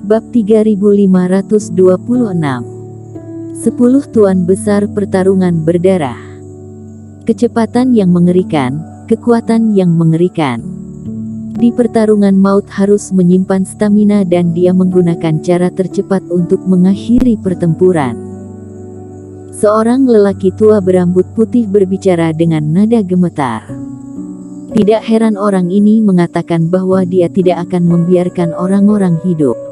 Bab 3526. 10 Tuan Besar Pertarungan Berdarah. Kecepatan yang mengerikan, kekuatan yang mengerikan. Di pertarungan maut harus menyimpan stamina dan dia menggunakan cara tercepat untuk mengakhiri pertempuran. Seorang lelaki tua berambut putih berbicara dengan nada gemetar. Tidak heran orang ini mengatakan bahwa dia tidak akan membiarkan orang-orang hidup.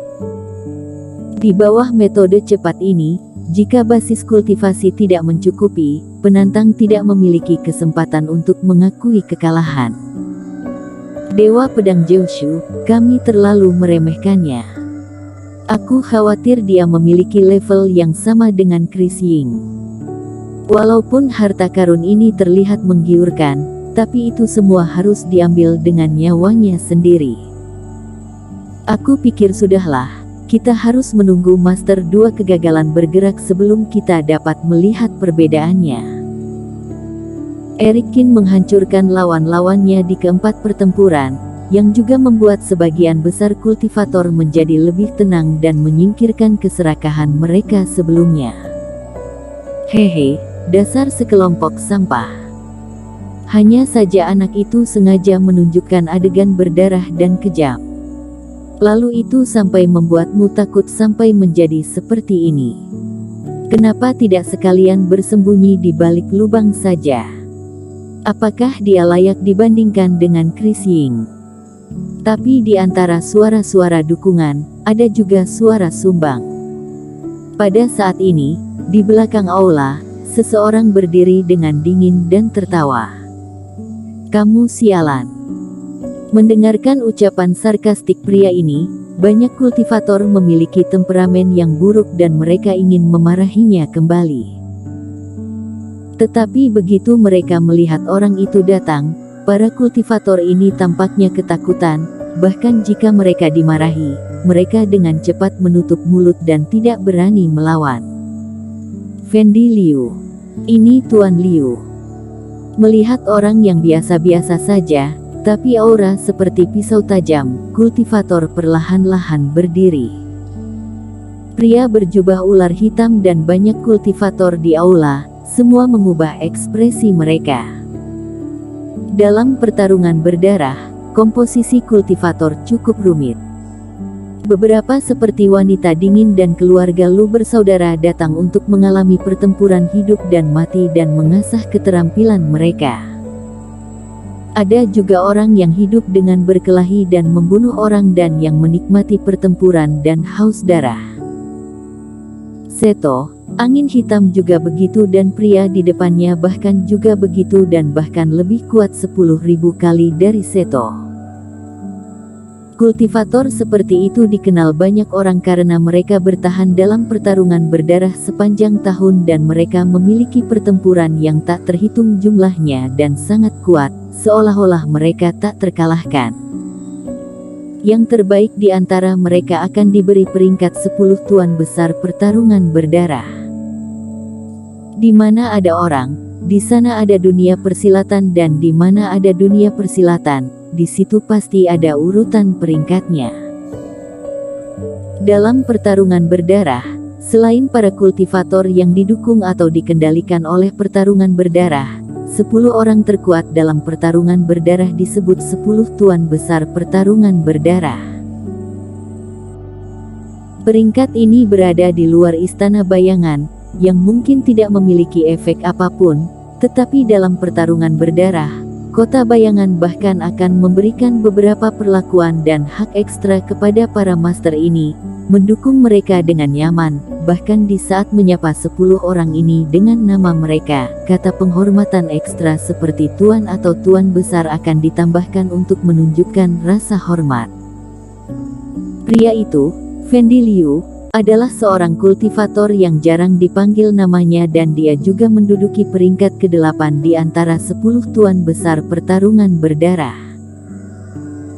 Di bawah metode cepat ini, jika basis kultivasi tidak mencukupi, penantang tidak memiliki kesempatan untuk mengakui kekalahan. Dewa Pedang Jiushu, kami terlalu meremehkannya. Aku khawatir dia memiliki level yang sama dengan Chris Ying. Walaupun harta karun ini terlihat menggiurkan, tapi itu semua harus diambil dengan nyawanya sendiri. Aku pikir sudahlah, kita harus menunggu Master 2 kegagalan bergerak sebelum kita dapat melihat perbedaannya. Eric Kin menghancurkan lawan-lawannya di keempat pertempuran, yang juga membuat sebagian besar kultivator menjadi lebih tenang dan menyingkirkan keserakahan mereka sebelumnya. Hehe, dasar sekelompok sampah. Hanya saja anak itu sengaja menunjukkan adegan berdarah dan kejam. Lalu itu sampai membuatmu takut sampai menjadi seperti ini. Kenapa tidak sekalian bersembunyi di balik lubang saja? Apakah dia layak dibandingkan dengan Chris Ying? Tapi di antara suara-suara dukungan, ada juga suara sumbang. Pada saat ini, di belakang aula, seseorang berdiri dengan dingin dan tertawa. Kamu sialan. Mendengarkan ucapan sarkastik pria ini, banyak kultivator memiliki temperamen yang buruk dan mereka ingin memarahinya kembali. Tetapi begitu mereka melihat orang itu datang, para kultivator ini tampaknya ketakutan, bahkan jika mereka dimarahi, mereka dengan cepat menutup mulut dan tidak berani melawan. Fendi Liu. Ini Tuan Liu. Melihat orang yang biasa-biasa saja, tapi aura seperti pisau tajam, kultivator perlahan-lahan berdiri. Pria berjubah ular hitam dan banyak kultivator di aula, semua mengubah ekspresi mereka. Dalam pertarungan berdarah, komposisi kultivator cukup rumit. Beberapa seperti wanita dingin dan keluarga Lu bersaudara datang untuk mengalami pertempuran hidup dan mati dan mengasah keterampilan mereka. Ada juga orang yang hidup dengan berkelahi dan membunuh orang dan yang menikmati pertempuran dan haus darah. Seto, angin hitam juga begitu dan pria di depannya bahkan juga begitu dan bahkan lebih kuat 10.000 kali dari Seto. Kultivator seperti itu dikenal banyak orang karena mereka bertahan dalam pertarungan berdarah sepanjang tahun dan mereka memiliki pertempuran yang tak terhitung jumlahnya dan sangat kuat, seolah-olah mereka tak terkalahkan. Yang terbaik di antara mereka akan diberi peringkat 10 Tuan Besar Pertarungan Berdarah. Di mana ada orang, di sana ada dunia persilatan dan di mana ada dunia persilatan, di situ pasti ada urutan peringkatnya. Dalam pertarungan berdarah, selain para kultivator yang didukung atau dikendalikan oleh pertarungan berdarah, 10 orang terkuat dalam pertarungan berdarah disebut 10 Tuan Besar Pertarungan Berdarah. Peringkat ini berada di luar istana bayangan, yang mungkin tidak memiliki efek apapun, tetapi dalam pertarungan berdarah, kota bayangan bahkan akan memberikan beberapa perlakuan dan hak ekstra kepada para master ini, mendukung mereka dengan nyaman, bahkan di saat menyapa 10 orang ini dengan nama mereka, kata penghormatan ekstra seperti Tuan atau Tuan Besar akan ditambahkan untuk menunjukkan rasa hormat. Pria itu, Fendi Liu, adalah seorang kultivator yang jarang dipanggil namanya dan dia juga menduduki peringkat ke-8 di antara 10 Tuan Besar Pertarungan Berdarah.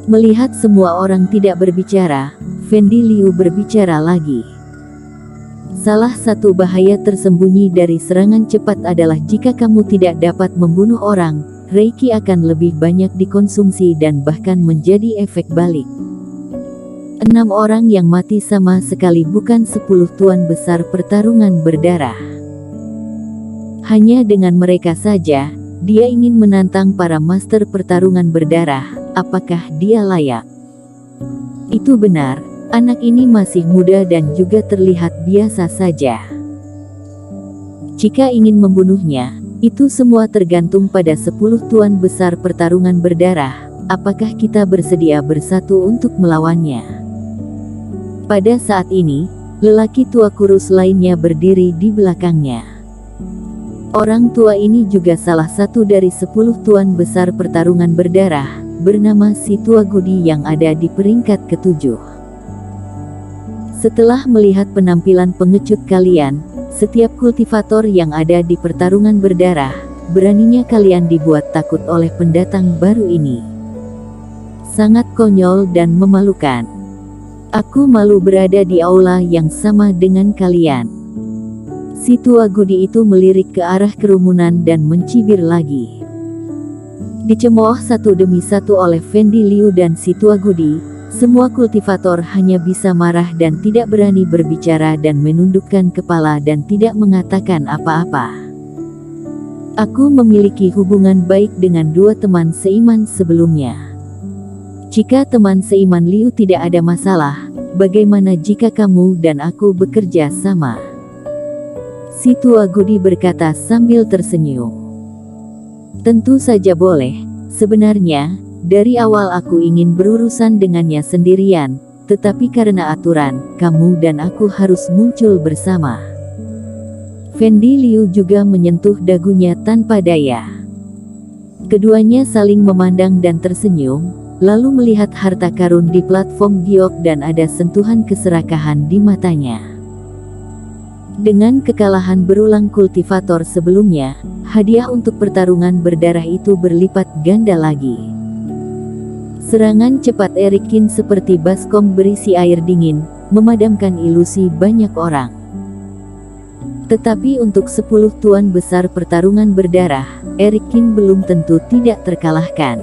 Melihat semua orang tidak berbicara, Fendi Liu berbicara lagi. Salah satu bahaya tersembunyi dari serangan cepat adalah jika kamu tidak dapat membunuh orang, Reiki akan lebih banyak dikonsumsi dan bahkan menjadi efek balik. 6 orang yang mati sama sekali bukan 10 tuan besar pertarungan berdarah. Hanya dengan mereka saja, dia ingin menantang para master pertarungan berdarah. Apakah dia layak? Itu benar, anak ini masih muda dan juga terlihat biasa saja. Jika ingin membunuhnya, itu semua tergantung pada 10 tuan besar pertarungan berdarah. Apakah kita bersedia bersatu untuk melawannya? Pada saat ini, lelaki tua kurus lainnya berdiri di belakangnya. Orang tua ini juga salah satu dari 10 tuan besar pertarungan berdarah, bernama si tua Gudi yang ada di peringkat ke-7. Setelah melihat penampilan pengecut kalian, setiap kultivator yang ada di pertarungan berdarah, beraninya kalian dibuat takut oleh pendatang baru ini. Sangat konyol dan memalukan. Aku malu berada di aula yang sama dengan kalian. Si tua Gudi itu melirik ke arah kerumunan dan mencibir lagi. Dicemooh satu demi satu oleh Fendi Liu dan si tua Gudi, semua kultivator hanya bisa marah dan tidak berani berbicara dan menundukkan kepala dan tidak mengatakan apa-apa. Aku memiliki hubungan baik dengan 2 teman seiman sebelumnya. Jika teman seiman Liu tidak ada masalah, bagaimana jika kamu dan aku bekerja sama? Si tua Gudi berkata sambil tersenyum. Tentu saja boleh. Sebenarnya, dari awal aku ingin berurusan dengannya sendirian, tetapi karena aturan, kamu dan aku harus muncul bersama. Fendi Liu juga menyentuh dagunya tanpa daya. Keduanya saling memandang dan tersenyum, lalu melihat harta karun di platform giok dan ada sentuhan keserakahan di matanya. Dengan kekalahan berulang kultivator sebelumnya, hadiah untuk pertarungan berdarah itu berlipat ganda lagi. Serangan cepat Erikin seperti baskom berisi air dingin, memadamkan ilusi banyak orang. Tetapi untuk 10 tuan besar pertarungan berdarah, Erikin belum tentu tidak terkalahkan.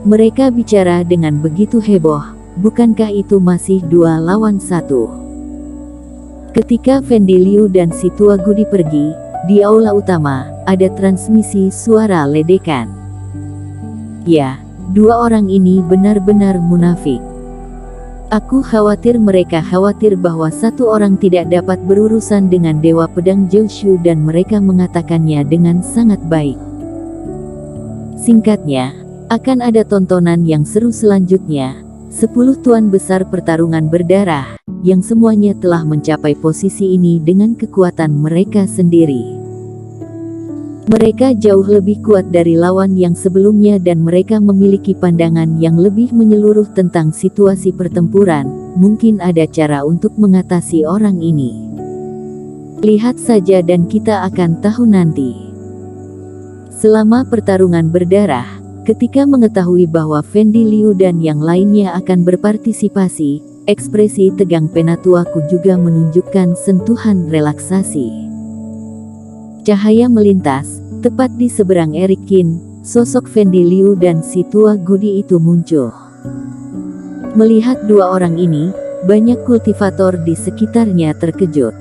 Mereka bicara dengan begitu heboh, bukankah itu masih 2 lawan 1? Ketika Fendi Liu dan si tua Gudi pergi, di aula utama, ada transmisi suara ledekan. Ya, 2 orang ini benar-benar munafik. Aku khawatir mereka khawatir bahwa 1 orang tidak dapat berurusan dengan Dewa Pedang Jiushu dan mereka mengatakannya dengan sangat baik. Singkatnya, akan ada tontonan yang seru selanjutnya, 10 tuan besar pertarungan berdarah, yang semuanya telah mencapai posisi ini dengan kekuatan mereka sendiri. Mereka jauh lebih kuat dari lawan yang sebelumnya dan mereka memiliki pandangan yang lebih menyeluruh tentang situasi pertempuran. Mungkin ada cara untuk mengatasi orang ini. Lihat saja dan kita akan tahu nanti. Selama pertarungan berdarah, ketika mengetahui bahwa Fendi Liu dan yang lainnya akan berpartisipasi, ekspresi tegang penatuaku juga menunjukkan sentuhan relaksasi. Cahaya melintas, tepat di seberang Erikin, sosok Fendi Liu dan si tua Gudi itu muncul. Melihat 2 orang ini, banyak kultivator di sekitarnya terkejut.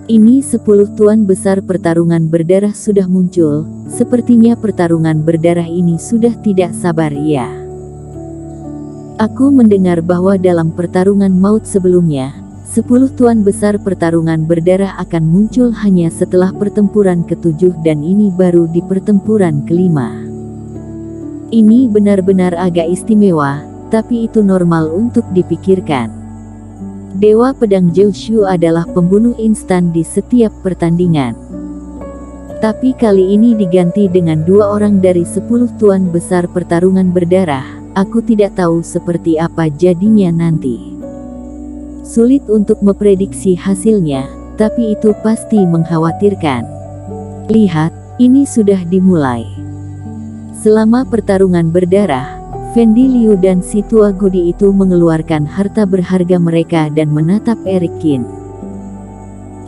Ini 10 tuan besar pertarungan berdarah sudah muncul, sepertinya pertarungan berdarah ini sudah tidak sabar ya. Aku mendengar bahwa dalam pertarungan maut sebelumnya, 10 tuan besar pertarungan berdarah akan muncul hanya setelah pertempuran ke-7 dan ini baru di pertempuran ke-5. Ini benar-benar agak istimewa, tapi itu normal untuk dipikirkan. Dewa Pedang Jiushu adalah pembunuh instan di setiap pertandingan. Tapi kali ini diganti dengan 2 orang dari 10 tuan besar pertarungan berdarah. Aku tidak tahu seperti apa jadinya nanti. Sulit untuk memprediksi hasilnya, tapi itu pasti mengkhawatirkan. Lihat, ini sudah dimulai. Selama pertarungan berdarah, Fendi Liu dan si tua Gudi itu mengeluarkan harta berharga mereka dan menatap Erikin.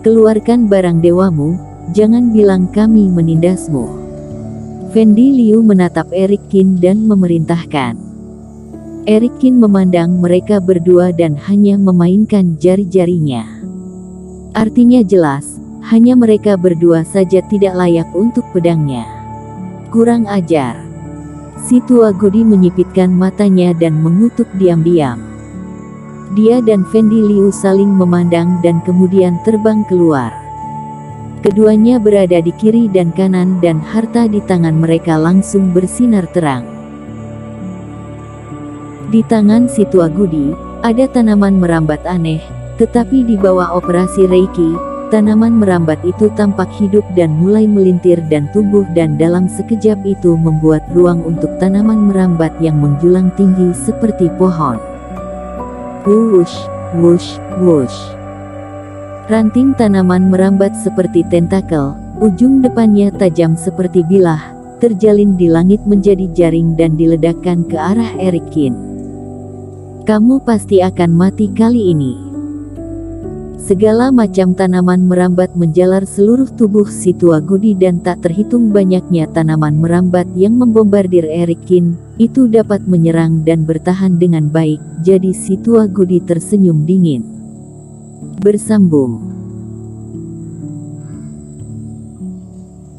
Keluarkan barang dewamu, jangan bilang kami menindasmu. Fendi Liu menatap Erikin dan memerintahkan. Erikin memandang mereka berdua dan hanya memainkan jari-jarinya. Artinya jelas, hanya mereka berdua saja tidak layak untuk pedangnya. Kurang ajar. Si tua Gudi menyipitkan matanya dan mengutuk diam-diam. Dia dan Fendi Liu saling memandang dan kemudian terbang keluar. Keduanya berada di kiri dan kanan dan harta di tangan mereka langsung bersinar terang. Di tangan si tua Gudi, ada tanaman merambat aneh, tetapi di bawah operasi Reiki, tanaman merambat itu tampak hidup dan mulai melintir dan tumbuh dan dalam sekejap itu membuat ruang untuk tanaman merambat yang menjulang tinggi seperti pohon. Wush, wush, wush. Ranting tanaman merambat seperti tentakel, ujung depannya tajam seperti bilah, terjalin di langit menjadi jaring dan diledakkan ke arah Erikin. Kamu pasti akan mati kali ini. Segala macam tanaman merambat menjalar seluruh tubuh si tua Gudi dan tak terhitung banyaknya tanaman merambat yang membombardir Erikin, itu dapat menyerang dan bertahan dengan baik, jadi si tua Gudi tersenyum dingin. Bersambung.